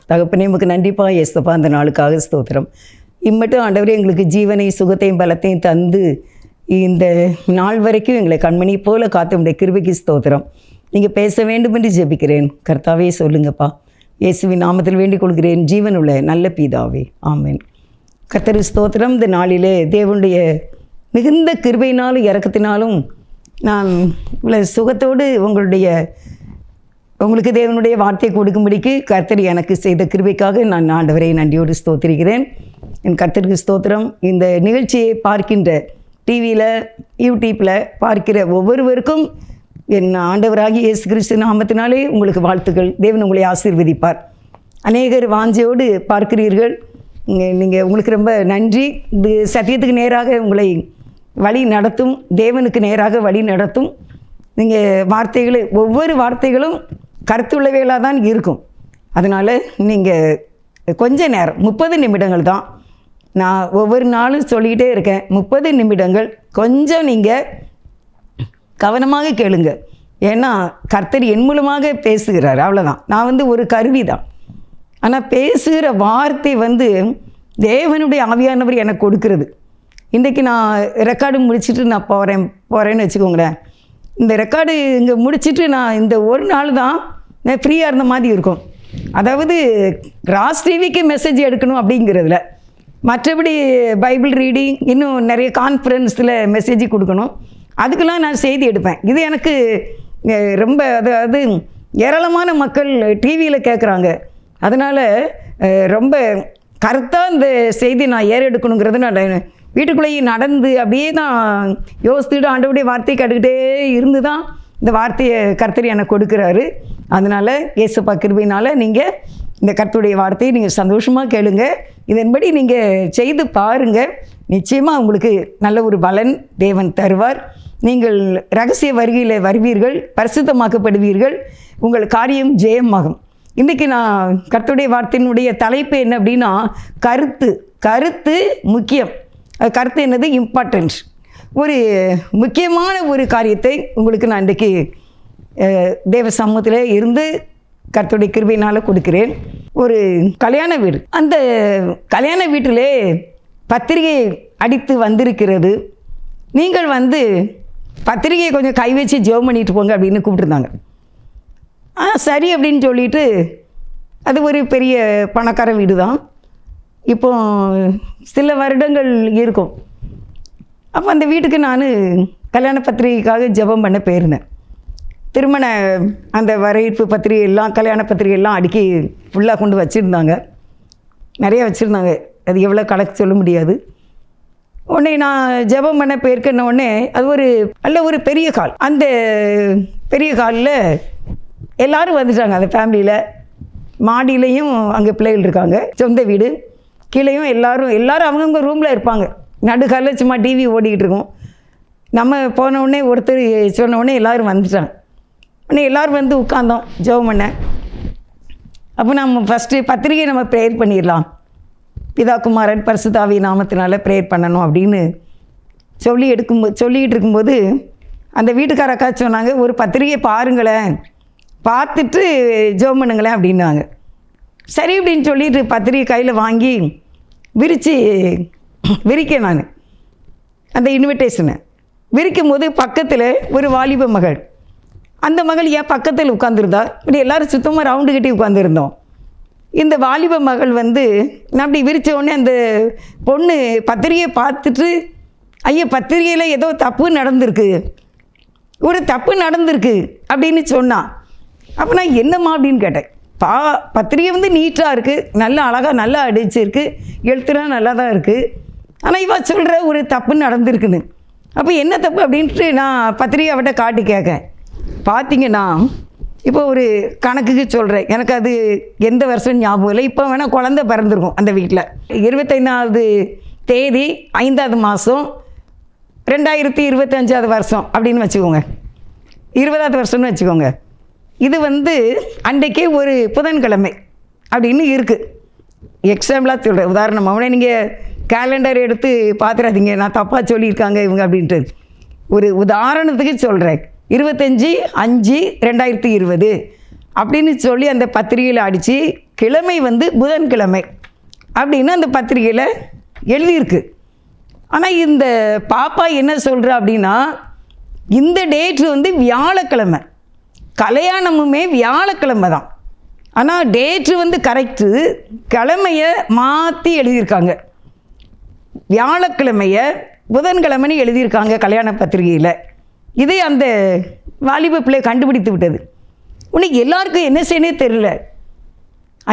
தகப்பனே உமக்கு நன்றிப்பா ஏசப்பா அந்த நாளுக்காக ஸ்தோத்திரம். இம்மட்டும் ஆண்டவரே எங்களுக்கு ஜீவனை சுகத்தையும் பலத்தையும் தந்து இந்த நாள் வரைக்கும் எங்களை கண்மணி போல காத்து உடைய கிருபைக்கு ஸ்தோத்திரம். நீங்கள் பேச வேண்டும் என்று ஜெபிக்கிறேன். கர்த்தாவே சொல்லுங்கப்பா. இயேசுவின் நாமத்தில் வேண்டிக் கொள்கிறேன் ஜீவனுள்ள நல்ல பிதாவே, ஆமென். கர்த்தர் ஸ்தோத்திரம். இந்த நாளிலே தேவனுடைய மிகுந்த கிருபையினாலும் இரக்கத்தினாலும் நான் இவ்வளோ சுகத்தோடு உங்களுக்கு தேவனுடைய வார்த்தையை கொடுக்கும்படிக்கு கர்த்தர் எனக்கு செய்த கிருபைக்காக நான் ஆண்டவரை நன்றியோடு ஸ்தோத்திரிக்கிறேன். என் கர்த்தருக்கு ஸ்தோத்திரம். இந்த நிகழ்ச்சியை பார்க்கின்ற டிவியில் யூடியூப்பில் பார்க்கிற ஒவ்வொருவருக்கும் என் ஆண்டவராகிய இயேசு கிறிஸ்து நாமத்தினாலே உங்களுக்கு வாழ்த்துக்கள். தேவன் உங்களை ஆசீர்வதிப்பார். அநேகர் வாஞ்சையோடு பார்க்கிறீர்கள். உங்களுக்கு ரொம்ப நன்றி. இது சத்தியத்துக்கு நேராக உங்களை வழி நடத்தும், தேவனுக்கு நேராக வழி நடத்தும். நீங்கள் ஒவ்வொரு வார்த்தைகளும் கருத்துள்ளவைகளாக தான் இருக்கும். அதனால் நீங்கள் கொஞ்ச நேரம் 30 நிமிடங்கள் தான் நான் ஒவ்வொரு நாளும் சொல்லிக்கிட்டே இருக்கேன். 30 நிமிடங்கள் கொஞ்சம் நீங்கள் கவனமாக கேளுங்க. ஏன்னா கர்த்தர் என் மூலமாக பேசுகிறார், அவ்வளோதான். நான் ஒரு கருவி தான். ஆனால் பேசுகிற வார்த்தை தேவனுடைய ஆவியானவர் எனக்கு கொடுக்கிறது. இன்றைக்கி நான் ரெக்கார்டு முடிச்சுட்டு நான் போகிறேன்னு வச்சுக்கோங்களேன். இந்த ரெக்கார்டு இங்கே முடிச்சுட்டு நான் இந்த ஒரு நாள் தான் நான் ஃப்ரீயாக இருந்த மாதிரி இருக்கும். அதாவது ராஸ் டிவிக்கு மெசேஜ் எடுக்கணும் அப்படிங்கிறதுல, மற்றபடி பைபிள் ரீடிங், இன்னும் நிறைய கான்ஃபரன்ஸில் மெசேஜ் கொடுக்கணும், அதுக்கெல்லாம் நான் செய்தி எடுப்பேன். இது எனக்கு ரொம்ப அதாவது ஏராளமான மக்கள் டிவியில் கேட்குறாங்க. அதனால் ரொம்ப கருத்தாக இந்த செய்தி நான் எடுக்கணுங்கிறது நான் வீட்டுக்குள்ளேயே நடந்து அப்படியே தான் யோசித்துட்டு ஆண்டவருடைய வார்த்தையை கேட்டுக்கிட்டே இருந்து தான் இந்த வார்த்தையை கர்த்தர் எனக்கு கொடுக்குறாரு. அதனால் இயேசுப்பா கிருபையினால் நீங்கள் இந்த கர்த்தருடைய வார்த்தையை நீங்கள் சந்தோஷமாக கேளுங்க. இதன்படி நீங்கள் செய்து பாருங்கள். நிச்சயமாக உங்களுக்கு நல்ல ஒரு பலன் தேவன் தருவார். நீங்கள் ரகசிய வருகையில் வருவீர்கள், பரிசுத்தமாக்கப்படுவீர்கள், உங்கள் காரியம் ஜெயமாகும். இன்றைக்கி நான் கர்த்தருடைய வார்த்தையினுடைய தலைப்பு என்ன அப்படின்னா, கருத்து முக்கியம். கருத்து என்னது? இம்பார்ட்டன்ஸ். ஒரு முக்கியமான ஒரு காரியத்தை உங்களுக்கு நான் இன்றைக்கி தேவ சமூகத்தில் இருந்து கர்த்தருடைய கிருபையினால் கொடுக்கிறேன். ஒரு கல்யாண வீடு, அந்த கல்யாண வீட்டிலே பத்திரிகை அடித்து வந்திருக்கிறது. நீங்கள் பத்திரிகையை கொஞ்சம் கை வச்சு ஜெபம் பண்ணிட்டு போங்க அப்படின்னு கூப்பிட்டுருந்தாங்க. சரி அப்படின்னு சொல்லிட்டு, அது ஒரு பெரிய பணக்கார வீடு தான். இப்போ சில வருடங்கள் இருக்கும். அப்போ அந்த வீட்டுக்கு நான் கல்யாண பத்திரிகைக்காக ஜெபம் பண்ண போயிருந்தேன். திருமண அந்த வரவேற்பு பத்திரிகை எல்லாம், கல்யாண பத்திரிகை எல்லாம் அடுக்கி ஃபுல்லாக கொண்டு வச்சுருந்தாங்க. நிறைய வச்சுருந்தாங்க. அது எவ்வளோ கணக்கு சொல்ல முடியாது. உடனே நான் ஜெபம் பண்ண போயிருக்கேன்ன உடனே அது ஒரு பெரிய ஹால். அந்த பெரிய ஹாலில் எல்லோரும் வந்துட்டாங்க. அந்த ஃபேமிலியில் மாடியிலையும் அங்கே பிள்ளைகள் இருக்காங்க, சொந்த வீடு. கீழேயும் எல்லோரும் அவங்கவுங்க ரூமில் இருப்பாங்க. நடுக்காலில் சும்மா டிவி ஓடிக்கிட்டு இருக்கோம். நம்ம போனவுடனே ஒருத்தர் சொன்னவுடனே எல்லோரும் வந்துட்டாங்க. உடனே எல்லோரும் உட்காந்தோம் ஜெபம் பண்ண. அப்போ நம்ம ஃபஸ்ட்டு பத்திரிகை நம்ம ப்ரேயர் பண்ணிடலாம். பிதா குமாரன் பரிசுத்த ஆவி நாமத்தினால ப்ரேயர் பண்ணணும் அப்படின்னு சொல்லிக்கிட்டு இருக்கும்போது அந்த வீட்டுக்கார அக்கா சொன்னாங்க, ஒரு பத்திரிகை பாருங்களேன், பார்த்துட்டு ஜெபம் பண்ணுங்களேன் அப்படின்னாங்க. சரி அப்படின்னு சொல்லிட்டு பத்திரிகை கையில் வாங்கி விரிக்க நான் அந்த இன்விடேஷனை விரிக்கும் போது பக்கத்தில் ஒரு வாலிப மகள், அந்த மகள் ஏன் பக்கத்தில் உட்காந்துருந்தா. இப்படி எல்லோரும் சுத்தமாக ரவுண்டு கட்டி உட்காந்துருந்தோம். இந்த வாலிப மகள் நான் அப்படி விரித்த உடனே அந்த பொண்ணு பத்திரிகையை பார்த்துட்டு, ஐயா பத்திரிகையில் ஏதோ தப்பு நடந்திருக்கு, ஒரு தப்பு நடந்திருக்கு அப்படின்னு சொன்னான். அப்போ நான் என்னம்மா அப்படின்னு கேட்டேன். பத்திரிகை நீட்டாக இருக்குது, நல்லா அழகாக நல்லா அடிச்சிருக்கு, எழுத்துலாம் நல்லா தான் இருக்குது. ஆனால் இவ சொல்கிற ஒரு தப்பு நடந்திருக்குன்னு. அப்போ என்ன தப்பு அப்படின்ட்டு நான் பத்திரிகை அவட்ட காட்டி கேட்கேன். பார்த்தீங்கன்னா இப்போ ஒரு கணக்குக்கு சொல்கிறேன், எனக்கு அது எந்த வருஷம் ஞாபகம் இல்லை. இப்போ வேணால் குழந்தை பிறந்திருக்கும் அந்த வீட்டில். 25ஆவது தேதி 5ஆவது மாதம் 2025ஆவது வருஷம் அப்படின்னு வச்சுக்கோங்க, 20ஆவது வருஷம்னு வச்சுக்கோங்க. இது அன்றைக்கே ஒரு புதன்கிழமை அப்படின்னு இருக்குது. எக்ஸாம்பிளாக சொல்கிறேன், உதாரணமாக நீங்கள் கேலண்டர் எடுத்து பார்த்துடாதீங்க, நான் தப்பாக சொல்லியிருக்காங்க இவங்க அப்படின்ட்டு. ஒரு உதாரணத்துக்கு சொல்கிறேன், 25/5/2020 அப்படின்னு சொல்லி அந்த பத்திரிகையில் அடித்து கிழமை வந்து புதன்கிழமை அப்படின்னு அந்த பத்திரிகையில் எழுதியிருக்கு. ஆனால் இந்த பாப்பா என்ன சொல்கிறா அப்படின்னா, இந்த டேட்டு வந்து வியாழக்கிழமை, கல்யாணமுமே வியாழக்கிழமை தான். ஆனால் டேட்டு வந்து கரெக்டு, கிழமையை மாற்றி எழுதியிருக்காங்க. வியாழக்கிழமையை புதன்கிழமைன்னு எழுதியிருக்காங்க கல்யாண பத்திரிகையில். இதே அந்த வாலிப பிள்ளை கண்டுபிடித்து விட்டது. உனக்கு எல்லாருக்கும் என்ன செய்யனே தெரியல.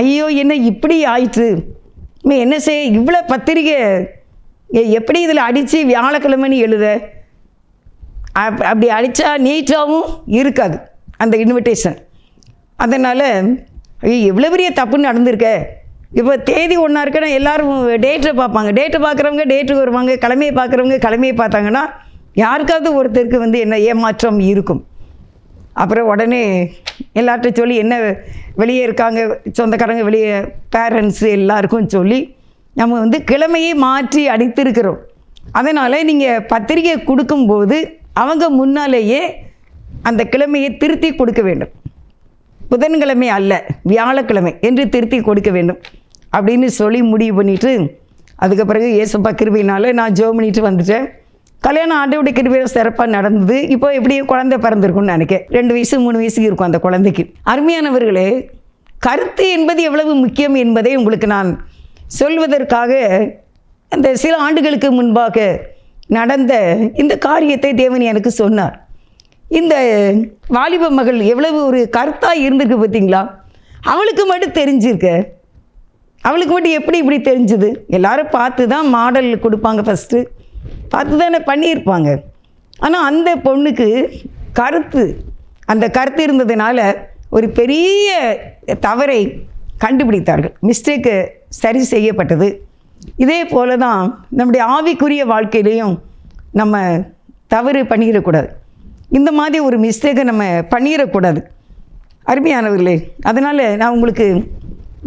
ஐயோ என்ன இப்படி ஆயிற்று, என்ன செய்ய, இவ்வளோ பத்திரிகை எப்படி இதில் அடித்து வியாழக்கிழமைன்னு எழுத, அப்படி அடித்தா நீட்டாகவும் இருக்காது அந்த இன்விடேஷன். அதனால் ஐயோ எவ்வளோ பெரிய தப்புன்னு நடந்திருக்க. இப்போ தேதி ஒன்றா இருக்குன்னா எல்லோரும் டேட்டை பார்ப்பாங்க, டேட்டை பார்க்குறவங்க டேட்டுக்கு வருவாங்க, கிழமையை பார்க்குறவங்க கிழமையை பார்த்தாங்கன்னா யாருக்காவது ஒருத்தருக்கு வந்து என்ன ஏமாற்றம் இருக்கும். அப்புறம் உடனே எல்லார்கிட்ட சொல்லி என்ன வெளியே இருக்காங்க சொந்தக்காரங்க, வெளியே பேரண்ட்ஸு எல்லாருக்கும் சொல்லி நம்ம வந்து கிழமையை மாற்றி அடித்திருக்கிறோம். அதனால் நீங்கள் பத்திரிகை கொடுக்கும்போது அவங்க முன்னாலேயே அந்த கிழமையை திருத்தி கொடுக்க வேண்டும். புதன்கிழமை அல்ல வியாழக்கிழமை என்று திருத்தி கொடுக்க வேண்டும் அப்படின்னு சொல்லி முடிவு பண்ணிவிட்டு, அதுக்கு பிறகு ஏசப்பா கிருபையினால் நான் ஜெபம் பண்ணிட்டு வந்துட்டேன். கல்யாணம் ஆண்டவருடைய கிருபையில் சிறப்பாக நடந்தது. இப்போ எப்படியும் குழந்தை பிறந்திருக்கும்னு நினைக்கிறேன். 2 வயசு 3 வயசுக்கு இருக்கும் அந்த குழந்தைக்கு. அருமையானவர்களே, கருத்து என்பது எவ்வளவு முக்கியம் என்பதை உங்களுக்கு நான் சொல்வதற்காக அந்த சில ஆண்டுகளுக்கு முன்பாக நடந்த இந்த காரியத்தை தேவன் எனக்கு சொன்னார். இந்த வாலிப மகள் எவ்வளவு ஒரு கருத்தாக இருந்திருக்கு பார்த்தீங்களா? அவளுக்கு மட்டும் தெரிஞ்சிருக்க, அவளுக்கு மட்டும் எப்படி இப்படி தெரிஞ்சுது? எல்லாரும் பார்த்து தான் மாடல் கொடுப்பாங்க, ஃபஸ்ட்டு பார்த்து தானே பண்ணியிருப்பாங்க. ஆனால் அந்த பொண்ணுக்கு கருத்து, அந்த கருத்து இருந்ததுனால ஒரு பெரிய தவறை கண்டுபிடித்தார்கள், மிஸ்டேக்கு சரி செய்யப்பட்டது. இதே போல தான் நம்முடைய ஆவிக்குரிய வாழ்க்கையிலையும் நம்ம தவறு பண்ணிடக்கூடாது. இந்த மாதிரி ஒரு மிஸ்டேக்கை நம்ம பண்ணிடக்கூடாது அருமையானவர்களே. அதனால் நான் உங்களுக்கு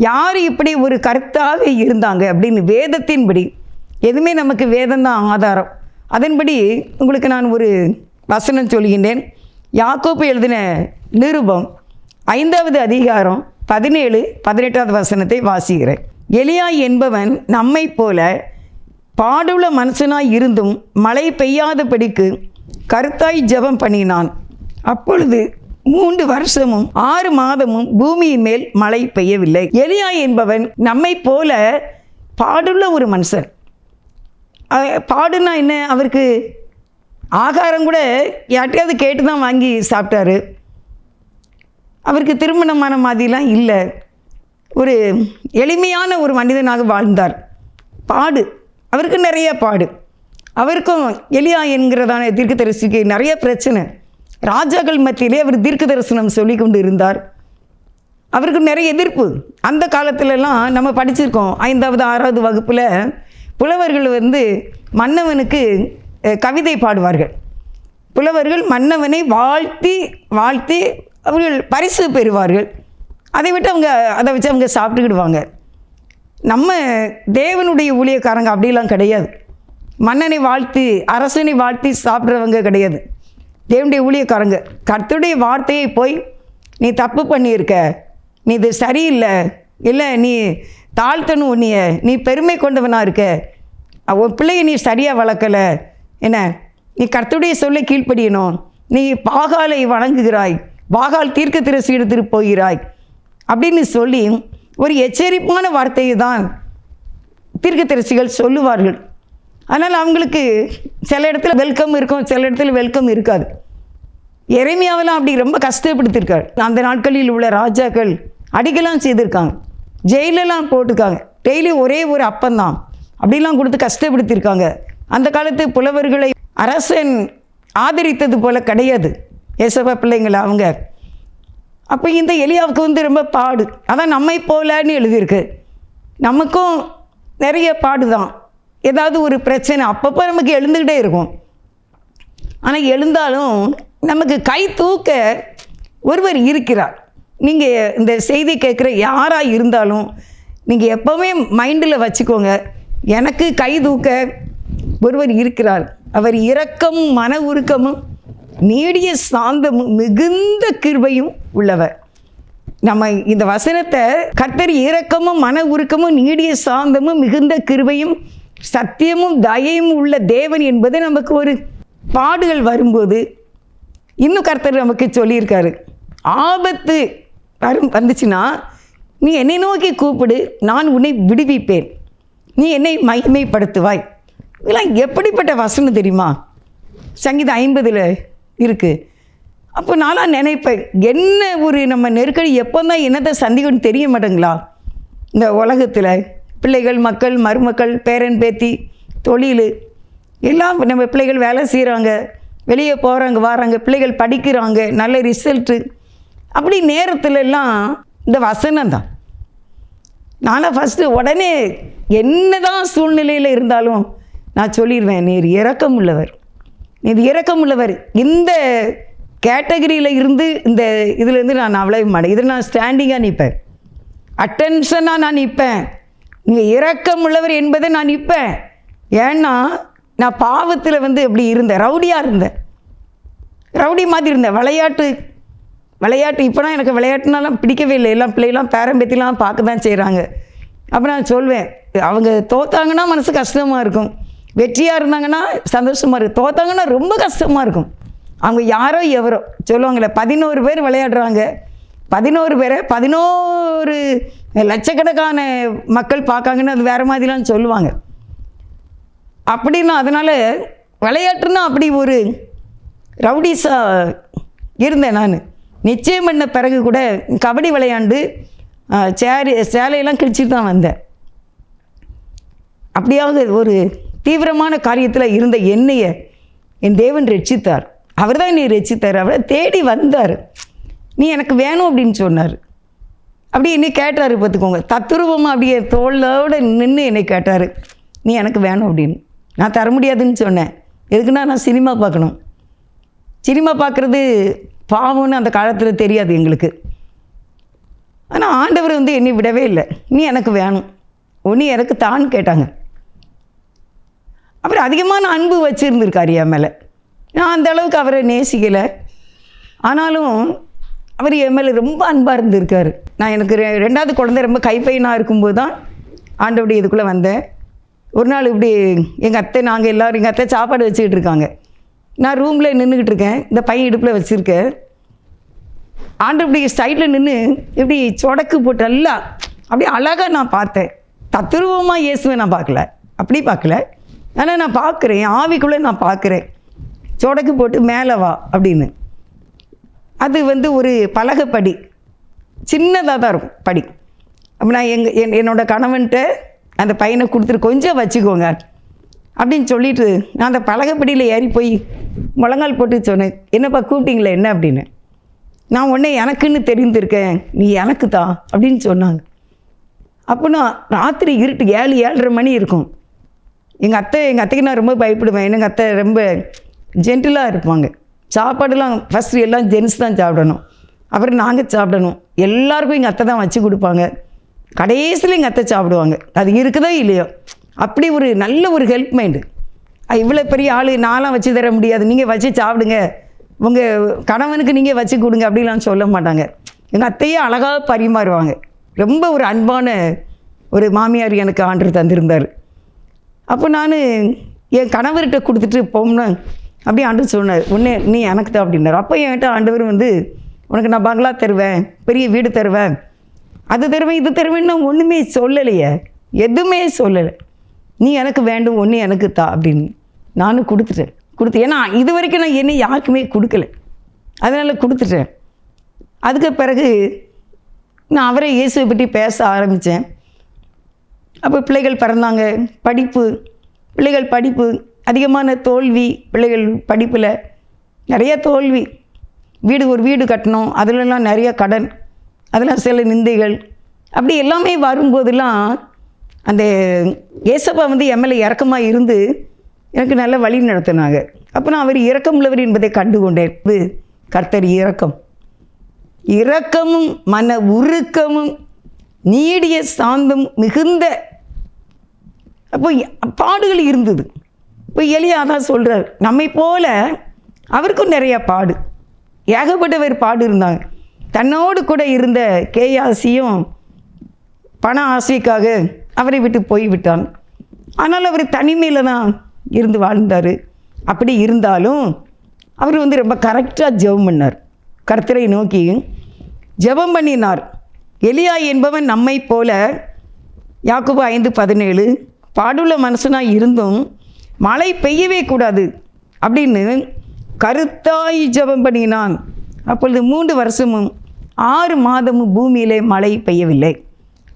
யார் இப்படி ஒரு கருத்தாக இருந்தாங்க அப்படின்னு வேதத்தின்படி, எதுவுமே நமக்கு வேதம்தான் ஆதாரம், அதன்படி உங்களுக்கு நான் ஒரு வசனம் சொல்கின்றேன். யாக்கோபு எழுதின நிருபம் 5வது அதிகாரம் 17-18வது வசனத்தை வாசிக்கிறேன். எலியா என்பவன் நம்மை போல பாடுள்ள மனுஷனாய் இருந்தும் மழை பெய்யாதபடிக்கு கருத்தாய் ஜெபம் பண்ணினான். அப்பொழுது 3 வருஷமும் 6 மாதமும் பூமியின் மேல் மழை பெய்யவில்லை. எலியா என்பவன் நம்மை போல பாடுள்ள ஒரு மனுஷன். பாடுனா என்ன? அவருக்கு ஆகாரம் கூட யார்ட்டையாவது கேட்டு தான் வாங்கி சாப்பிட்டாரு. அவருக்கு திருமணமான மாதிரிலாம் இல்லை. ஒரு எளிமையான ஒரு மனிதனாக வாழ்ந்தார். பாடு, அவருக்கு நிறைய பாடு. அவருக்கும் எலியா என்கிறதான தீர்க்கதரிசிக்கு நிறைய பிரச்சனை. ராஜாக்கள் மத்தியிலே அவர் தீர்க்க தரிசனம் சொல்லி கொண்டு இருந்தார். அவருக்கு நிறைய எதிர்ப்பு. அந்த காலத்திலலாம் நம்ம படிச்சிருக்கோம், 5வது 6வது வகுப்பில் புலவர்கள் வந்து மன்னவனுக்கு கவிதை பாடுவார்கள். புலவர்கள் மன்னவனை வாழ்த்தி வாழ்த்தி அவர்கள் பரிசு பெறுவார்கள். அதை வச்சு அவங்க சாப்பிட்டுக்கிடுவாங்க. நம்ம தேவனுடைய ஊழியக்காரங்க அப்படிலாம் கிடையாது. மன்னனை வாழ்த்தி அரசனை வாழ்த்தி சாப்பிட்றவங்க கிடையாது. தேவனுடைய ஊழியக்காரங்க கர்த்தருடைய வார்த்தையை போய் நீ தப்பு பண்ணியிருக்க, நீ இது சரியில்லை, இல்லை நீ தாழ்த்தணும், நீ பெருமை கொண்டவனாக இருக்க, உன் பிள்ளையை நீ சரியாக வளர்க்கலை, என்ன நீ கர்த்தருடைய சொல்லை கீழ்ப்படியணும், நீ பாகாலை வணங்குகிறாய், பாகால் தீர்க்கதரிசி எடுத்துட்டு போகிறாய் அப்படின்னு சொல்லி ஒரு எச்சரிப்பான வார்த்தையை தான் தீர்க்கதரிசிகள் சொல்லுவார்கள். அதனால் அவங்களுக்கு சில இடத்துல வெல்கம் இருக்கும், சில இடத்துல வெல்கம் இருக்காது. எரேமியாவெல்லாம் அப்படி ரொம்ப கஷ்டப்படுத்திருக்காரு. அந்த நாட்களில் உள்ள ராஜாக்கள் அடிக்கலாம் செய்திருக்காங்க, ஜெயிலெல்லாம் போட்டிருக்காங்க. டெய்லி ஒரே ஒரு அப்பந்தான் அப்படிலாம் கொடுத்து கஷ்டப்படுத்தியிருக்காங்க. அந்த காலத்து புலவர்களை அரசன் ஆதரித்தது போல கிடையாது ஏசப்பா பிள்ளைங்களை அவங்க. அப்போ இந்த எலியாவுக்கு வந்து ரொம்ப பாடு. அதான் நம்மை போலன்னு எழுதியிருக்கு. நமக்கும் நிறைய பாடு தான். ஏதாவது ஒரு பிரச்சனை அப்பப்போ நமக்கு எழுந்துக்கிட்டே இருக்கும். ஆனால் எழுந்தாலும் நமக்கு கை தூக்க ஒருவர் இருக்கிறார். நீங்கள் இந்த செய்தி கேட்குற யாராக இருந்தாலும் நீங்கள் எப்போவுமே மைண்டில் வச்சுக்கோங்க, எனக்கு கை தூக்க ஒருவர் இருக்கிறார். அவர் இரக்கமும் மன உருக்கமும் நீடிய சாந்தமும் மிகுந்த கிருபையும் உள்ளவர். நம்ம இந்த வசனத்தை கர்த்தர் இரக்கமும் மன உருக்கமும் நீடிய சாந்தமும் மிகுந்த கிருபையும் சத்தியமும் தயையும் உள்ள தேவன் என்பது நமக்கு ஒரு பாடுகள் வரும்போது இன்னும் கர்த்தர் நமக்கு சொல்லியிருக்காரு. ஆபத்து வந்துச்சுன்னா நீ என்னை நோக்கி கூப்பிடு, நான் உன்னை விடுவிப்பேன், நீ என்னை மகிமைப்படுத்துவாய். இதெல்லாம் எப்படிப்பட்ட வசனம் தெரியுமா? சங்கீதம் 50 இருக்குது. அப்போ நான்லாம் நினைப்பேன், என்ன ஒரு நம்ம நெருக்கடி எப்போ தான் என்னத்தை சந்திக்கணும்னு தெரிய மாட்டேங்களா? இந்த உலகத்தில் பிள்ளைகள், மக்கள், மருமக்கள், பேரன் பேத்தி, தொழில் எல்லாம் நம்ம பிள்ளைகள் வேலை செய்கிறாங்க, வெளியே போகிறாங்க வராங்க, பிள்ளைகள் படிக்கிறாங்க, நல்ல ரிசல்ட்டு. அப்படி நேரத்துல எல்லாம் இந்த வசனம் தான். நானும் ஃபஸ்ட்டு உடனே என்ன தான் சூழ்நிலையில் இருந்தாலும் நான் சொல்லிடுவேன், நீர் இரக்கம் உள்ளவர், நீர் இரக்கம் உள்ளவர். இந்த கேட்டகரியில் இருந்து இந்த இதுலேருந்து நான் அவ்வளவு மாட்டேன். இதில் நான் ஸ்டாண்டிங்காக நிற்பேன், அட்டென்ஷனாக நான் நிற்பேன். நீங்கள் இரக்கம் உள்ளவர் என்பதை நான் நிற்பேன். ஏன்னா நான் பாவத்தில் எப்படி இருந்தேன், ரவுடியாக இருந்தேன், ரவுடி மாதிரி இருந்தேன். விளையாட்டு இப்போனா எனக்கு விளையாட்டுனாலாம் பிடிக்கவே இல்லை. எல்லாம் பிள்ளைலாம் பேரம்பேத்திலாம் பார்க்க தான் செய்கிறாங்க. அப்போ நான் சொல்வேன், அவங்க தோத்தாங்கன்னா மனசு கஷ்டமாக இருக்கும், வெற்றியாக இருந்தாங்கன்னா சந்தோஷமாக இருக்கும். தோத்தாங்கன்னா ரொம்ப கஷ்டமாக இருக்கும். அவங்க யாரோ எவரோ சொல்லுவாங்களே, 11 பேர் விளையாடுறாங்க, 11 பேரை 11 லட்சக்கணக்கான மக்கள் பார்க்காங்கன்னு அது வேறு மாதிரிலாம் சொல்லுவாங்க. அப்படின்னா அதனால் விளையாட்டுன்னா அப்படி ஒரு ரவுடிஸாக இருந்தேன் நான். நிச்சயம் பண்ண பிறகு கூட கபடி விளையாண்டு சேலையெல்லாம் கிழிச்சிட்டு தான் வந்தேன். அப்படியாவது ஒரு தீவிரமான காரியத்தில் இருந்த என்னையை என் தேவன் ரட்சித்தார். அவர் தான் என்னை ரட்சித்தார். அவரை தேடி வந்தார். நீ எனக்கு வேணும் அப்படின்னு சொன்னார். அப்படி என்னை கேட்டார். பார்த்துக்கோங்க, தத்துருவமாக அப்படியே தோளோடு நின்று என்னை கேட்டார், நீ எனக்கு வேணும் அப்படின்னு. நான் தர முடியாதுன்னு சொன்னேன். எதுக்குன்னா நான் சினிமா பார்க்கணும், சினிமா பார்க்குறது பாவம்னு அந்த காலத்தில் தெரியாது எங்களுக்கு. ஆனால் ஆண்டவர் என்னை விடவே இல்லை, நீ எனக்கு வேணும், ஒன்று எனக்கு தான் கேட்டாங்க. அவர் அதிகமான அன்பு வச்சுருந்துருக்கார் என் மேலே. நான் அந்த அளவுக்கு அவரை நேசிக்கலை, ஆனாலும் அவர் என் மேலே ரொம்ப அன்பாக இருந்திருக்காரு. நான் எனக்கு 2வது குழந்தை ரொம்ப கைப்பையனாக இருக்கும்போது தான் ஆண்டவருடைய இதுக்குள்ளே வந்தேன். ஒரு நாள் இப்படி எங்கள் அத்தை, நாங்கள் எல்லோரும், எங்கள் அத்தை சாப்பாடு வச்சுக்கிட்டு இருக்காங்க, நான் ரூமில் நின்றுக்கிட்டு இருக்கேன், இந்த பையன் இடுப்பில் வச்சுருக்கேன். ஆண்டவர் இப்படி சைடில் நின்று இப்படி சொடக்கு போட்டு எல்லாம் அப்படியே அழகாக நான் பார்த்தேன். தத்துருவமாக இயேசுவை நான் பார்க்கல, அப்படி பார்க்கல, ஆனால் நான் பார்க்குறேன், ஆவிக்குள்ளே நான் பார்க்குறேன், சொடக்கு போட்டு மேலே வா அப்படின்னு. அது ஒரு பலகைப்படி, சின்னதாக தான் இருக்கும் படி. அப்போ நான் என்னோடய கணவன்கிட்ட அந்த பையனை கொடுத்துட்டு கொஞ்சம் வச்சுக்கோங்க அப்படின்னு சொல்லிவிட்டு நான் அந்த பலகைப்படியில் ஏறி போய் முழங்கால் போட்டு சொன்னேன், என்னப்பா கூப்பிட்டீங்களே என்ன அப்படின்னு. நான் உடனே எனக்குன்னு தெரிந்திருக்கேன், நீ எனக்கு தான் அப்படின்னு சொன்னாங்க. அப்போ நான் ராத்திரி இருட்டு 7-7:30 மணி இருக்கும். எங்கள் அத்தைக்கு நான் ரொம்ப பயப்படுவேன். எங்கள் அத்தை ரொம்ப ஜென்டிலாக இருப்பாங்க. சாப்பாடுலாம் ஃபஸ்ட்டு எல்லாம் ஜென்ஸ் தான் சாப்பிடணும், அப்புறம் நாங்கள் சாப்பிடணும். எல்லாருக்கும் எங்கள் அத்தை தான் வச்சு கொடுப்பாங்க. கடைசியில் எங்கள் அத்தை சாப்பிடுவாங்க. அது இருக்குதோ இல்லையோ, அப்படி ஒரு நல்ல ஒரு ஹெல்ப் மைண்டு. இவ்வளோ பெரிய ஆள் நான்லாம் வச்சு தர முடியாது, நீங்கள் வச்சு சாப்பிடுங்க, உங்கள் கணவனுக்கு நீங்கள் வச்சு கொடுங்க அப்படிலாம் சொல்ல மாட்டாங்க. எங்கள் அத்தையே அழகாக பரிமாறுவாங்க. ரொம்ப ஒரு அன்பான ஒரு மாமியார் எனக்கு ஆண்டவர் தந்திருந்தார். அப்போ நான் என் கணவர்கிட்ட கொடுத்துட்டு போனேன். அப்படியே ஆண்டவர் சொன்னார், உடனே நீ எனக்கு தான் அப்படின்னார். அப்போ என்கிட்ட ஆண்டவர் உனக்கு நான் பங்களா தருவேன், பெரிய வீடு தருவேன், அது தருவேன், இது தருவேன்னு நான் ஒன்றுமே சொல்லலையே, எதுவுமே சொல்லலை. நீ எனக்கு வேண்டும், ஒன்று எனக்கு தா அப்படின்னு நானும் கொடுத்துட்டேன். ஏன்னா இது வரைக்கும் நான் என்ன யாருக்குமே கொடுக்கல, அதனால் கொடுத்துட்டேன். அதுக்கு பிறகு நான் அவரை இயேசுவை பற்றி பேச ஆரம்பித்தேன். அப்போ பிள்ளைகள் பிறந்தாங்க, பிள்ளைகள் படிப்பு அதிகமான தோல்வி, பிள்ளைகள் படிப்பில் நிறைய தோல்வி, ஒரு வீடு கட்டணும், அதிலெல்லாம் நிறைய கடன், அதெல்லாம் சில நிந்தைகள், அப்படி எல்லாமே வரும்போதெல்லாம் அந்த ஏசப்பா எம்எல்ஏ இறக்கமாக இருந்து எனக்கு நல்ல வழி நடத்தினாங்க. அப்போ நான் அவர் இரக்கம் உள்ளவர் என்பதை கண்டுகொண்டேன். இது கர்த்தர் இரக்கமும் மன உருக்கமும் நீடிய சாந்தம் மிகுந்த. அப்போ பாடுகள் இருந்தது. இப்போ எலியா தான் சொல்கிறார், நம்மை போல அவருக்கும் நிறையா பாடு, ஏகப்பட்டவர் பாடு இருந்தாங்க. தன்னோடு கூட இருந்த கேயாசியும் பண ஆசைக்காக அவரை விட்டு போய்விட்டான். ஆனால் அவர் தனிமையில் தான் இருந்து வாழ்ந்தார். அப்படி இருந்தாலும் அவர் ரொம்ப கரெக்டாக ஜெபம் பண்ணார். கர்த்தரை நோக்கி ஜெபம் பண்ணினார். எலியா என்பவன் நம்மை போல யாக்கோபு 5:17 பாடுள்ள மனுஷனாக இருந்தும் மழை பெய்யவே கூடாது அப்படின்னு கருத்தாய் ஜெபம் பண்ணினான். அப்பொழுது 3 வருஷமும் 6 மாதமும் பூமியிலே மழை பெய்யவில்லை.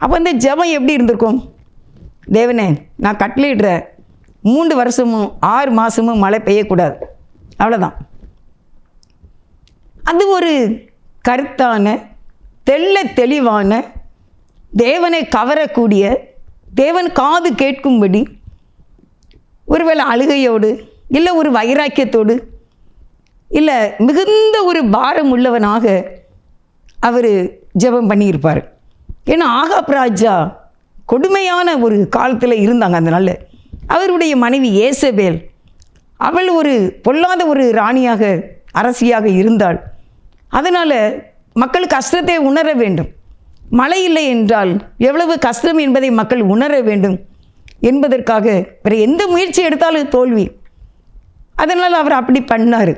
அப்போ இந்த ஜெபம் எப்படி இருந்திருக்கும்? தேவனே, நான் கட்டளையிடுறேன், 3 வருஷமும் 6 மாதமும் மழை பெய்யக்கூடாது, அவ்வளோதான். அது ஒரு கருத்தான தெளிவான தேவனை கவரக்கூடிய, தேவன் காது கேட்கும்படி, ஒருவேளை அழுகையோடு இல்லை ஒரு வைராக்கியத்தோடு இல்லை மிகுந்த ஒரு பாரம் உள்ளவனாக அவர் ஜெபம் பண்ணியிருப்பார். ஏன்னா ஆகாப் ராஜா கொடுமையான ஒரு காலத்தில் இருந்தாங்க. அதனால் அவருடைய மனைவி ஏசபேல், அவள் ஒரு பொல்லாத ஒரு ராணியாக அரசியாக இருந்தாள். அதனால் மக்கள் கஷ்டத்தை உணர வேண்டும். மழை இல்லை என்றால் எவ்வளவு கஷ்டம் என்பதை மக்கள் உணர வேண்டும் என்பதற்காக வேறு எந்த முயற்சி எடுத்தாலும் தோல்வி. அதனால் அவர் அப்படி பண்ணார்,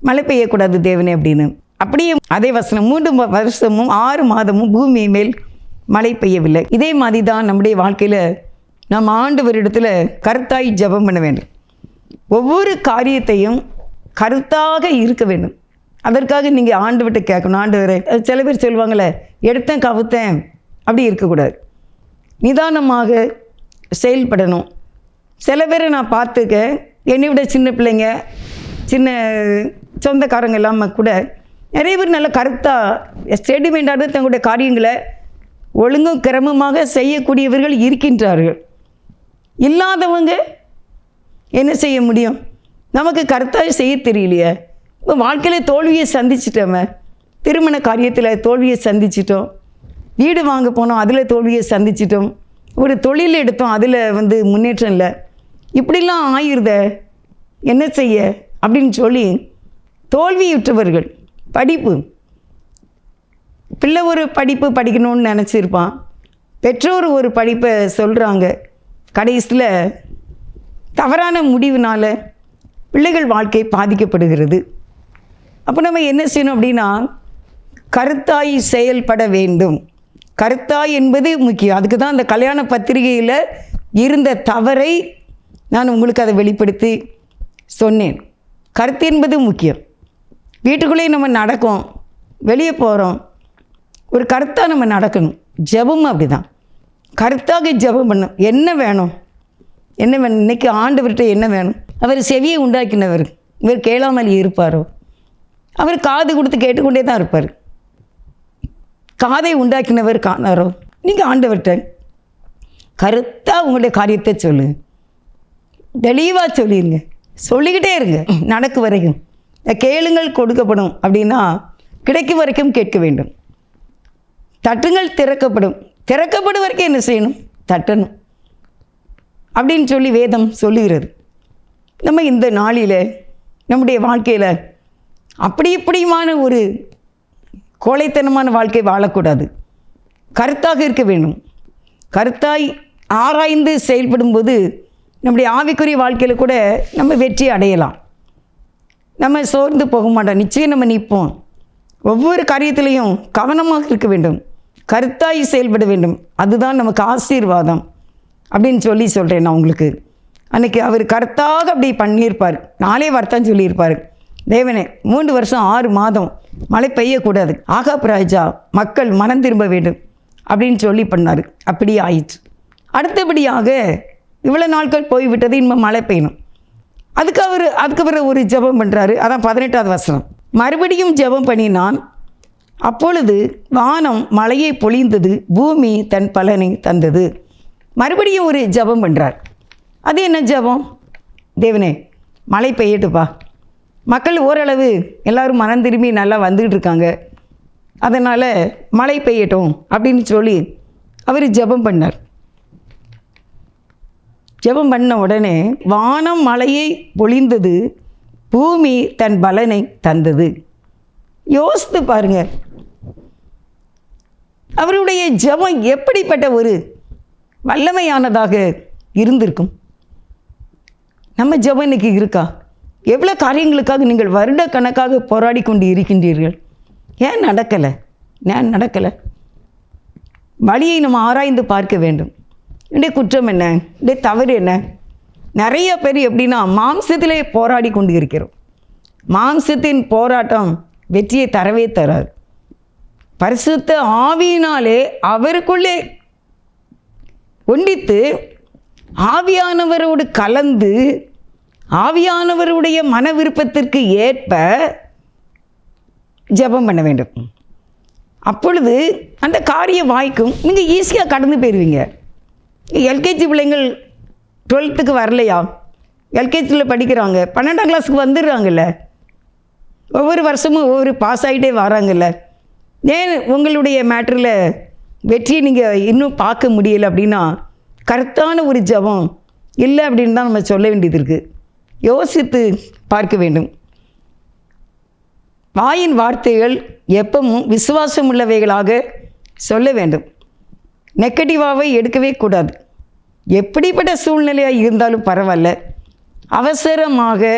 மழை பெய்யக்கூடாது தேவனே அப்படின்னு. அப்படியே அதே வசனம் 3 வருஷமும் 6 மாதமும் பூமி மேல் மழை பெய்யவில்லை. இதே மாதிரி தான் நம்முடைய வாழ்க்கையில் நம்ம ஆண்டவரிடத்தில் கருத்தாய் ஜெபம் பண்ண வேண்டும். ஒவ்வொரு காரியத்தையும் கருத்தாக இருக்க வேண்டும். அதற்காக நீங்கள் ஆண்டவர்கிட்ட கேட்கணும். ஆண்டவரே, சில பேர் சொல்லுவாங்களே, எடுத்தேன் கவுத்தேன், அப்படி இருக்கக்கூடாது. நிதானமாக செயல்படணும். சில பேரை நான் பார்த்துருக்கேன், என்னை விட சின்ன பிள்ளைங்க, சின்ன சொந்தக்காரங்க இல்லாமல் கூட நிறைய பேர் நல்ல கருத்தாக ஸ்டெடிமெண்டாக தங்களுடைய காரியங்களை ஒழுங்கும் கிரமமாக செய்யக்கூடியவர்கள் இருக்கின்றார்கள். இல்லாதவங்க என்ன செய்ய முடியும்? நமக்கு கருத்தாக செய்ய தெரியலையே. இப்போ வாழ்க்கையில் தோல்வியை சந்திச்சிட்டோமே, திருமண காரியத்தில் தோல்வியை சந்திச்சிட்டோம், வீடு வாங்க போனோம், அதில் தோல்வியை சந்திச்சிட்டோம், ஒரு தொழில் எடுத்தோம், அதில் முன்னேற்றம் இல்லை, இப்படிலாம் ஆயிருத, என்ன செய்ய அப்படின்னு சொல்லி தோல்வியுற்றவர்கள். படிப்பு, பிள்ளை ஒரு படிப்பு படிக்கணும்னு நினச்சிருப்பான், பெற்றோர் ஒரு படிப்பை சொல்கிறாங்க, கடைசியில் தவறான முடிவுனால் பிள்ளைகள் வாழ்க்கை பாதிக்கப்படுகிறது. அப்போ நம்ம என்ன செய்யணும் அப்படின்னா, கருத்தாய் செயல்பட வேண்டும். கருத்தாய் என்பது முக்கியம். அதுக்கு தான் அந்த கல்யாண பத்திரிகையில் இருந்த தவறை நான் உங்களுக்கு அதை வெளிப்படுத்தி சொன்னேன். கருத்து என்பது முக்கியம். வீட்டுக்குள்ளேயே நம்ம நடக்கும், வெளியே போகிறோம், ஒரு கருத்தாக நம்ம நடக்கணும். ஜெபமும் அப்படி தான், கருத்தாக ஜெபம் பண்ணணும். என்ன வேணும், என்ன வேணும், இன்றைக்கி ஆண்டவர்கிட்ட என்ன வேணும்? அவர் செவியை உண்டாக்கினவர், இவர் கேளாமல் இருப்பாரோ? அவர் காது கொடுத்து கேட்டுக்கொண்டே தான் இருப்பார். காதை உண்டாக்கினவர் காணாரோ? நீங்கள் ஆண்டவர்கிட்ட கருத்தாக உங்களுடைய காரியத்தை சொல்லு, தெளிவாக சொல்லிடுங்க, சொல்லிக்கிட்டே இருங்க நடக்கு வரைக்கும். கேளுங்கள் கொடுக்கப்படும் அப்படின்னா கிடைக்கும் வரைக்கும் கேட்க வேண்டும். தட்டுங்கள் திறக்கப்படும், திறக்கப்படும் வரைக்கும் என்ன செய்யணும்? தட்டணும் அப்படின்னு சொல்லி வேதம் சொல்லுகிறது. நம்ம இந்த நாளில் நம்முடைய வாழ்க்கையில் அப்படி இப்படியுமான ஒரு கோழைத்தனமான வாழ்க்கை வாழக்கூடாது. கருத்தாக இருக்க வேண்டும். கருத்தாய் ஆராய்ந்து செயல்படும்போது நம்முடைய ஆவிக்குரிய வாழ்க்கையில் கூட நம்ம வெற்றி அடையலாம். நம்ம சோர்ந்து போக மாட்டோம், நிச்சயம் நம்ம நிற்போம். ஒவ்வொரு காரியத்திலையும் கவனமாக இருக்க வேண்டும், கருத்தாய் செயல்பட வேண்டும். அதுதான் நமக்கு ஆசீர்வாதம் அப்படின்னு சொல்கிறேன் நான் உங்களுக்கு. அன்றைக்கி அவர் கருத்தாக அப்படி பண்ணியிருப்பார். 4 வார்த்தைன்னு சொல்லியிருப்பார், தேவனே 3 வருஷம் 6 மாதம் மழை பெய்யக்கூடாது, ஆகாப் ராஜா மக்கள் மனம் திரும்ப வேண்டும் அப்படின்னு சொல்லி பண்ணார். அப்படியே ஆயிடுச்சு. அடுத்தபடியாக இவ்வளோ நாட்கள் போய்விட்டது, இனிமேல் மழை பெய்யணும். அதுக்கு பிறகு ஒரு ஜெபம் பண்ணுறாரு. அதான் 18வது வசனம். மறுபடியும் ஜெபம் பண்ணினான், அப்பொழுது வானம் மழையை பொழிந்தது, பூமி தன் பலனை தந்தது. மறுபடியும் ஒரு ஜெபம் பண்ணுறார். அது என்ன ஜெபம்? தேவனே மழை பெய்யட்டுப்பா, மக்கள் ஓரளவு எல்லோரும் மனம் திரும்பி நல்லா வந்துக்கிட்டு இருக்காங்க, அதனால் மழை பெய்யட்டும் அப்படின்னு சொல்லி அவர் ஜெபம் பண்ணார். ஜெபம் பண்ண உடனே வானம் மழையை பொழிந்தது, பூமி தன் பலனை தந்தது. யோசித்து பாருங்கள், அவருடைய ஜெபம் எப்படிப்பட்ட ஒரு வல்லமையானதாக இருந்திருக்கும். நம்ம ஜெபம் இன்னைக்கு இருக்கா? எவ்வளோ காரியங்களுக்காக நீங்கள் வருட கணக்காக போராடி கொண்டு இருக்கின்றீர்கள். ஏன் நடக்கலை? வழியை நம்ம ஆராய்ந்து பார்க்க வேண்டும். என்னுடைய குற்றம் என்ன, என்னுடைய தவறு என்ன? நிறைய பேர் எப்படின்னா மாம்சத்திலே போராடி கொண்டு இருக்கிறோம். மாம்சத்தின் போராட்டம் வெற்றியை தரவே தராது. பரிசுத்த ஆவியினாலே அவருக்குள்ளே ஒன்றித்து ஆவியானவரோடு கலந்து ஆவியானவருடைய மன விருப்பத்திற்கு ஏற்ப ஜெபம் பண்ண வேண்டும். அப்பொழுது அந்த காரியம் வாய்க்கும். நீங்கள் ஈஸியாக கடந்து போயிடுவீங்க. எல்கேஜி பிள்ளைங்கள் 12க்கு வரலையா? எல்கேஜியில் படிக்கிறாங்க, 12ஆம் கிளாஸுக்கு வந்துடுறாங்கல்ல, ஒவ்வொரு வருஷமும் ஒவ்வொரு பாஸ் ஆகிட்டே வராங்கல்ல. ஏன் உங்களுடைய மேட்டரில் வெற்றியை நீங்கள் இன்னும் பார்க்க முடியலை அப்படின்னா கரெக்டான ஒரு ஜெபம் இல்லை அப்படின்னு தான் நம்ம சொல்ல வேண்டியது இருக்குது. யோசித்து பார்க்க வேண்டும். வாயின் வார்த்தைகள் எப்பவும் விசுவாசம் உள்ளவைகளாக சொல்ல வேண்டும். நெகட்டிவாகவே எடுக்கவே கூடாது. எப்படிப்பட்ட சூழ்நிலையாக இருந்தாலும் பரவாயில்ல, அவசரமாக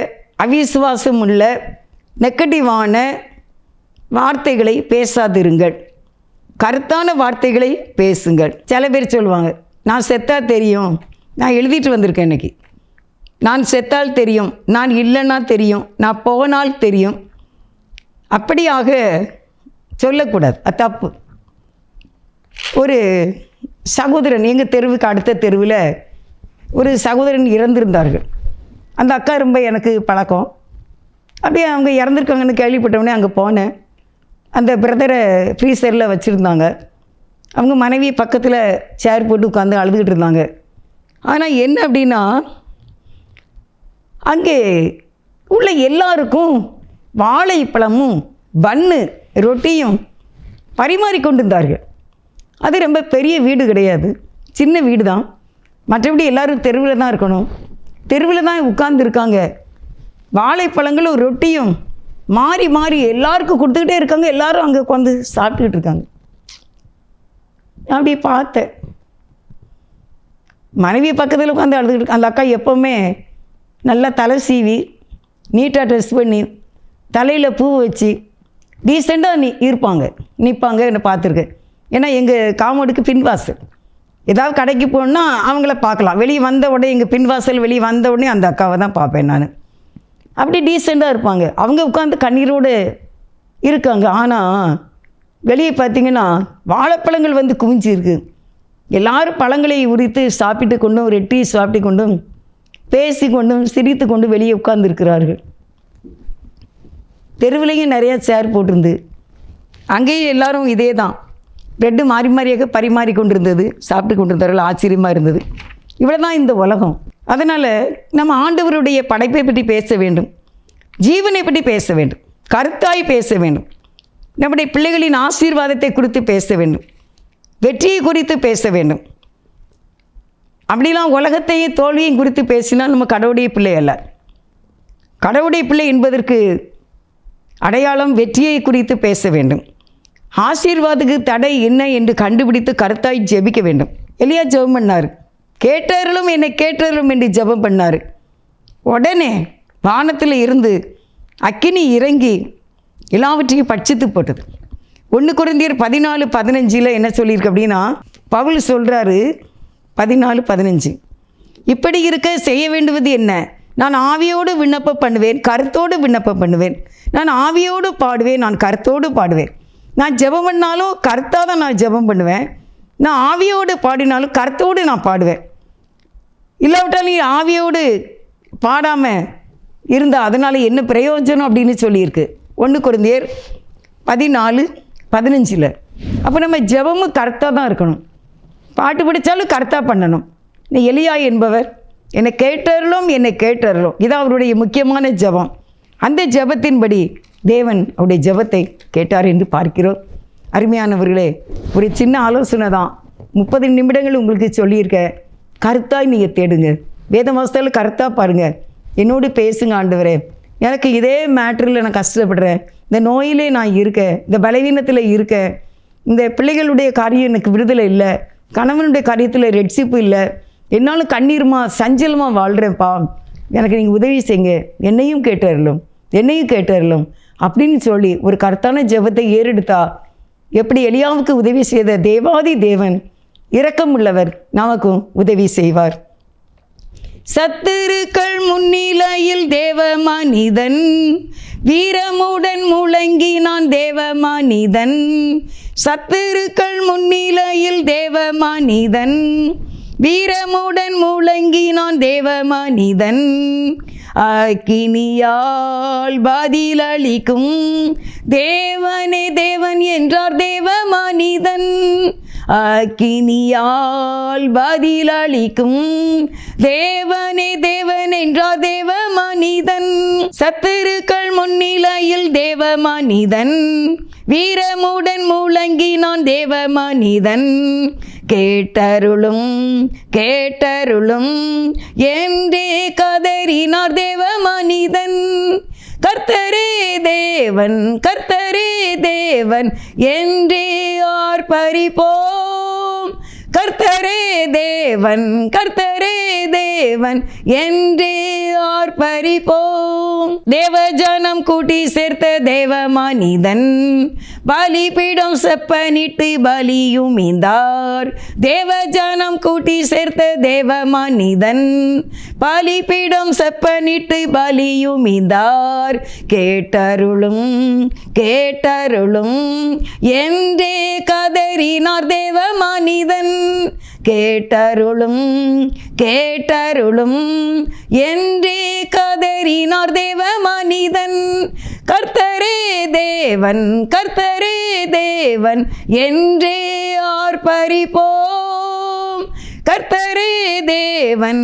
அவிசுவாசம் உள்ள நெகட்டிவான வார்த்தைகளை பேசாதிருங்கள். கருத்தான வார்த்தைகளை பேசுங்கள். சில பேர் சொல்லுவாங்க, நான் செத்தா தெரியும், நான் எழுதிட்டு வந்திருக்கேன் இன்னைக்கு, நான் செத்தால் தெரியும், நான் இல்லைன்னா தெரியும், நான் போனால் தெரியும். அப்படியாக சொல்லக்கூடாது, அது தப்பு. ஒரு சகோதரன், எங்கள் தெருவுக்கு அடுத்த தெருவில் ஒரு சகோதரன் இறந்திருந்தார்கள். அந்த அக்கா ரொம்ப எனக்கு பழக்கம். அப்படியே அவங்க இறந்துருக்காங்கன்னு கேள்விப்பட்டவொடனே அங்கே போனேன். அந்த பிரதரை ஃப்ரீசரில் வச்சுருந்தாங்க. அவங்க மனைவி பக்கத்தில் சேர் போட்டு உட்காந்து அழுதுகிட்டு இருந்தாங்க. ஆனால் என்ன அப்படின்னா, அங்கே உள்ள எல்லாருக்கும் வாழைப்பழமும் பன்னு ரொட்டியும் பரிமாறிக்கொண்டிருந்தார்கள். அது ரொம்ப பெரிய வீடு கிடையாது, சின்ன வீடு தான். மற்றபடி எல்லோரும் தெருவில் தான் இருக்கணும், தெருவில் தான் உட்கார்ந்துருக்காங்க. வாழைப்பழங்களும் ரொட்டியும் மாறி மாறி எல்லாருக்கும் கொடுத்துக்கிட்டே இருக்காங்க. எல்லோரும் அங்கே உட்காந்து சாப்பிட்டுக்கிட்டு இருக்காங்க. அப்படி பார்த்தேன். மனைவி பக்கத்தில் உட்காந்து அழுதுகிட்டு, அந்த அக்கா எப்போவுமே நல்லா தலை சீவி நீட்டாக ட்ரெஸ் பண்ணி தலையில் பூ வச்சு டீசெண்டாக இருப்பாங்க, நிற்பாங்க. என்னை பார்த்துருக்கேன். ஏன்னா எங்கள் காமோடுக்கு பின்வாசல், ஏதாவது கடைக்கு போகணுன்னா அவங்கள பார்க்கலாம். வெளியே வந்த உடனே, எங்கள் பின்வாசல் வெளியே வந்த உடனே அந்த அக்காவை தான் பார்ப்பேன் நான். அப்படி டீசெண்டாக இருப்பாங்க. அவங்க உட்காந்து கண்ணீரோடு இருக்காங்க. ஆனால் வெளியே பார்த்திங்கன்னா வாழைப்பழங்கள் வந்து குவிஞ்சிருக்கு. எல்லாரும் பழங்களை உரித்து சாப்பிட்டு கொண்டும் ரெட்டி சாப்பிட்டு கொண்டும் பேசி கொண்டும் சிரித்து கொண்டு வெளியே உட்கார்ந்துருக்கிறார்கள். தெருவிலையும் நிறையா சேர் போட்டிருந்து அங்கேயும் எல்லாரும் இதே தான், ப்ரெட்டு மாறி மாறியாக பரிமாறி கொண்டிருந்தது, சாப்பிட்டு கொண்டிருந்தார்கள். ஆச்சரியமாக இருந்தது. இவ்வளோ தான் இந்த உலகம். அதனால் நம்ம ஆண்டவருடைய படைப்பை பற்றி பேச வேண்டும், ஜீவனை பற்றி பேச வேண்டும், கருத்தாய் பேச வேண்டும், நம்முடைய பிள்ளைகளின் ஆசீர்வாதத்தை குறித்து பேச வேண்டும், வெற்றியை குறித்து பேச வேண்டும். அப்படிலாம் உலகத்தையும் தோல்வியும் குறித்து பேசினால் நம்ம கடவுளுடைய பிள்ளை அல்ல. கடவுளுடைய பிள்ளை என்பதற்கு அடையாளம் வெற்றியை குறித்து பேச வேண்டும். ஆசீர்வாதத்துக்கு தடை என்ன என்று கண்டுபிடித்து கருத்தாய் ஜெபிக்க வேண்டும். எலியா ஜெபம் பண்ணார், கேட்டவர்களும் என்னை கேட்டவர்களும் என்று ஜெபம் பண்ணார். உடனே வானத்தில் இருந்து அக்கினி இறங்கி எல்லாவற்றையும் பட்சித்து போட்டது. 1 கொரிந்தியர் 14:15 என்ன சொல்லியிருக்கு அப்படின்னா, பவுல் சொல்கிறாரு 14:15, இப்படி இருக்க செய்ய வேண்டுவது என்ன? நான் ஆவியோடு விண்ணப்பம் பண்ணுவேன், கருத்தோடு விண்ணப்பம் பண்ணுவேன். நான் ஆவியோடு பாடுவேன், நான் கருத்தோடு பாடுவேன். நான் ஜெபம் பண்ணாலும் கருத்தாக தான் நான் ஜெபம் பண்ணுவேன். நான் ஆவியோடு பாடினாலும் கருத்தோடு நான் பாடுவேன். இல்லாவிட்டால் நீ ஆவியோடு பாடாமல் இருந்தால் அதனால் என்ன பிரயோஜனம் அப்படின்னு சொல்லியிருக்கு 1 கொரிந்தியர் 14:15. அப்போ நம்ம ஜெபமும் கருத்தாக தான் இருக்கணும். பாட்டு படித்தாலும் கருத்தாக பண்ணணும். நீ எலியா என்பவர் என்னை கேட்டருளும், என்னை கேட்டருளும், இதான் அவருடைய முக்கியமான ஜெபம். அந்த ஜெபத்தின்படி தேவன் அவருடைய ஜெபத்தை கேட்டார் என்று பார்க்கிறோம். அருமையானவர்களே, ஒரு சின்ன ஆலோசனை தான், 30 நிமிடங்கள் உங்களுக்கு சொல்லியிருக்கேன். கருத்தாய் நீங்கள் தேடுங்க, வேதவாசத்தில் கருத்தாக பாருங்கள், என்னோடு பேசுங்க. ஆண்டவரே, எனக்கு இதே மேட்டரில் நான் கஷ்டப்படுறேன், இந்த நோயிலே நான் இருக்கேன், இந்த பலவீனத்தில் இருக்கேன், இந்த பிள்ளைகளுடைய காரியம் எனக்கு விடுதலை இல்லை, கணவனுடைய காரியத்தில் ரெட்சிப்பு இல்லை, என்னாலும் கண்ணீருமா சஞ்சலமாக வாழ்கிறேன்ப்பா, எனக்கு நீங்கள் உதவி செய்யுங்க, என்னையும் கேட்டறலும் அப்படின்னு சொல்லி ஒரு கர்த்தான ஜெபத்தை ஏறெடுத்தா எப்படி எலியாவுக்கு உதவி செய்த தேவாதி தேவன் இரக்கம் உள்ளவர் நமக்கும் உதவி செய்வார். சத்துருக்கள் முன்னிலையில் தேவ மனிதன் வீரமுடன் முழங்கினான் தேவ மனிதன். சத்துருக்கள் முன்னிலையில் தேவ மனிதன் வீரமுடன் முழங்கினான் தேவ மனிதன். அக்கினியால் பதிலளிக்கும் தேவனே தேவன் என்றார் தேவ மனிதன். அக்கினியால் பதிலளிக்கும் தேவனே தேவன் என்றார் தேவ மனிதன். சத்துருக்கள் முன்னிலையில் தேவ மனிதன் வீரமுடன் முழங்கினான் தேவ மனிதன். கேட்டருளும் என்றே கதறினார் தேவ மனிதன். கர்த்தரே தேவன் என்றே ஆர்ப்பரிப்போம். கர்த்தரே தேவன் என்றே ஆர்ப்பரிப்போம். தேவஜனம் கூட்டி சேர்த்த தேவ மனிதன் பலிபீடம் செப்பனிட்டு பலியும் இந்தார். தேவஜனம் கூட்டி சேர்த்த தேவ மனிதன் பலிபீடம் செப்பனிட்டு பலியும் இந்தார். கேட்டருளும் என்றே கதறினார் தேவ மனிதன். கேட்டருளும் என்றே கதறினார் தேவ மனிதன். கர்த்தரே தேவன் என்றே ஆர்ப்பரிப்போம். கர்த்தரே தேவன்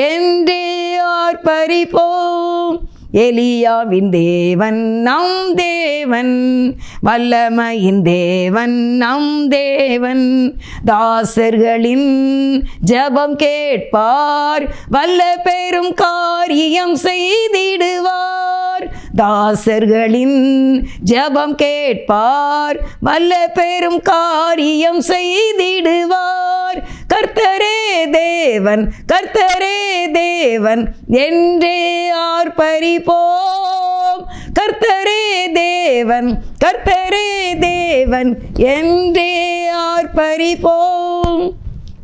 என்றே ஆர்ப்பரிப்போம். எலியாவின் தேவன் நம் தேவன், வல்லமையின் தேவன் நம் தேவன். தாசர்களின் ஜெபம் கேட்பார், வல்ல பெரும் காரியம் செய்திடுவார். தாசர்களின் ஜெபம் கேட்பார், வல்ல பெரும் காரியம் செய்திடுவார். கர்த்தரே தேவன் என்றே ஆர்ப்பரிப்போம். கர்த்தரே தேவன் என்றே ஆர்ப்பரிப்போம்.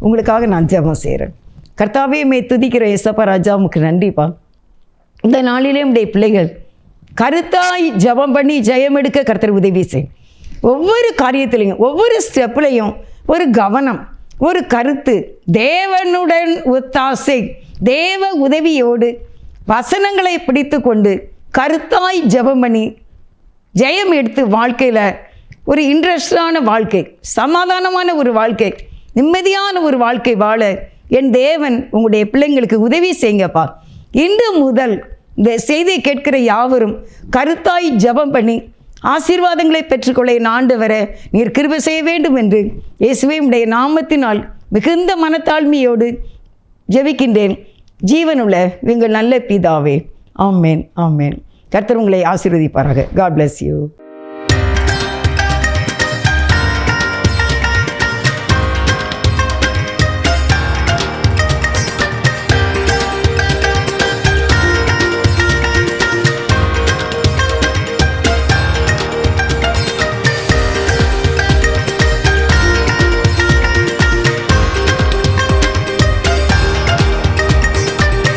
உங்களுக்காக நான் ஜெபம் செய்கிறேன். கர்த்தாவே மே துதிக்கிற ஏசப்பா ராஜா, உமக்கு நன்றிப்பா. இந்த நாளிலே உடைய பிள்ளைகள் கருத்தாய் ஜெபம் பண்ணி ஜெயம் எடுக்க கர்த்தர் உதவி செய். ஒவ்வொரு காரியத்திலையும் ஒவ்வொரு ஸ்டெப்லையும் ஒரு கவனம், ஒரு கருத்து, தேவனுடன் ஒத்தாசை, தேவ உதவியோடு வசனங்களை பிடித்து கொண்டு கருத்தாய் ஜெபம் பண்ணி ஜெயம் எடுத்து வாழ்க்கையில் ஒரு இன்ட்ரெஸ்டான வாழ்க்கை, சமாதானமான ஒரு வாழ்க்கை, நிம்மதியான ஒரு வாழ்க்கை வாழ என் தேவன் உங்களுடைய பிள்ளைங்களுக்கு உதவி செய்யுங்கப்பா. இன்று முதல் இந்த செய்தியை கேட்கிற யாவரும் கருத்தாய் ஜெபம் பண்ணி ஆசீர்வாதங்களை பெற்றுக்கொள்ள என் ஆண்டவரை நீர் கிருபை செய்ய வேண்டும் என்று இயேசுவே உம்முடைய நாமத்தினால் மிகுந்த மனத்தாழ்மையோடு ஜெபிக்கின்றேன். ஜீவனுள்ள எங்கள் நல்ல பிதாவே, ஆமேன். கர்த்தர் உங்களை ஆசீர்வதிப்பாராக. God bless you.